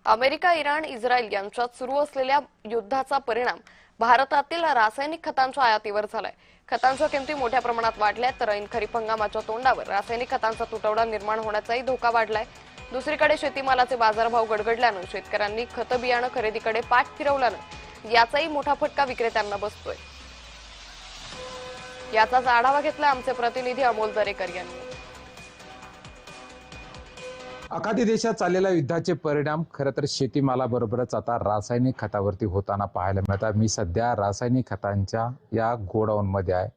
America, Iran, Israel यांच्यात सुरू असलेल्या युद्धाचा परिणाम भारतातील रासायनिक खतांच्या आयातीवर झालाय। खतांच्या किमती मोठ्या प्रमाणात वाढल्या तर ऐन खरीप हंगामाच्या तोंडावर रासायनिक खतांचा तुटवडा निर्माण होण्याचाही धोका वाढलाय। दुसरीकडे शेतीमालाचे बाजारभाव गडगडल्यानं शेतकऱ्यांनी खत बियाणं खरेदीकडे पाठ फिरवल्यानं याचाही मोठा फटका विक्रेत्यांना बसतोय। याचाच आढावा घेतला आमचे प्रतिनिधी अमोल दरेकर यांनी। अखाती देशात चाललेल्या युद्धाचे परिणाम खरं तर शेतीमालाबरोबरच आता रासायनिक खतावरती होताना पाहायला मिळतात। मी सध्या रासायनिक खतांच्या या गोडाऊनमध्ये आहे।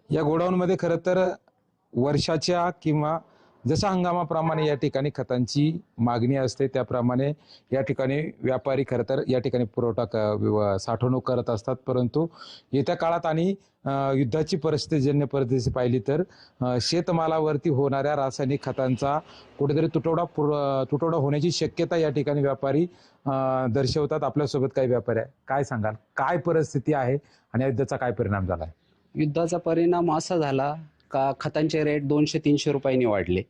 या गोडाऊनमध्ये खरं तर वर्षाच्या किंवा जशा हंगामाप्रमाणे या ठिकाणी खतांची मागणी असते त्याप्रमाणे या ठिकाणी व्यापारी खरं तर या ठिकाणी पुरवठा साठवणूक करत असतात। परंतु येत्या काळात आणि युद्धाची जन्य परिस्थिती पाहिली तर शेतमालावरती होणाऱ्या रासायनिक खतांचा कुठेतरी तुटवडा होण्याची शक्यता या ठिकाणी व्यापारी दर्शवतात। आपल्यासोबत काही व्यापारी आहे, काय सांगाल, काय परिस्थिती आहे आणि युद्धाचा काय परिणाम झाला? युद्धाचा परिणाम असा झाला का खतांचे रेट 200-300 रुपयांनी वाढले।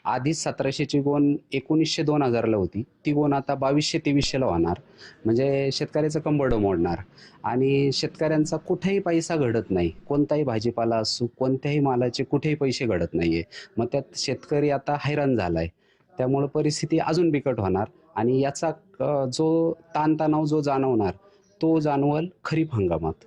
आधीच 1700ची गोण 1900-2000ला होती, ती गोण आता 2200-2300ला होणार। म्हणजे शेतकऱ्याचं कंबरडं मोडणार आणि शेतकऱ्यांचा कुठेही पैसा घडत नाही। कोणताही भाजीपाला असो, कोणत्याही मालाचे कुठेही पैसे घडत नाहीये। मग त्यात शेतकरी आता हैराण झालाय। त्यामुळे परिस्थिती अजून बिकट होणार आणि याचा जो ताणतणाव जो जाणवणार तो जाणवल खरीप हंगामात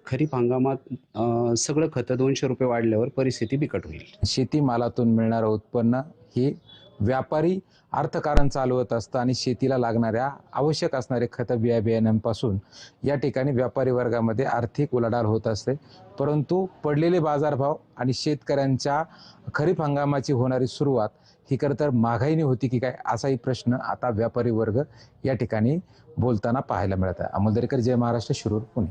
सगळं खतं 200 रुपये वाढल्यावर परिस्थिती बिकट होईल। शेतीमालातून मिळणारं उत्पन्न हे व्यापारी अर्थकारण चालवत असतं आणि शेतीला लागणाऱ्या आवश्यक असणारे खतं बियाण्यांपासून या ठिकाणी व्यापारी वर्गामध्ये आर्थिक उलाढाल होत असते। परंतु पडलेले बाजारभाव आणि शेतकऱ्यांच्या खरीप हंगामाची होणारी सुरुवात ही खरं तर महागाईने होती की काय, असाही प्रश्न आता व्यापारी वर्ग या ठिकाणी बोलताना पाहायला मिळत आहे। अमोल दरेकर, जय महाराष्ट्र, शिरूर, पुणे।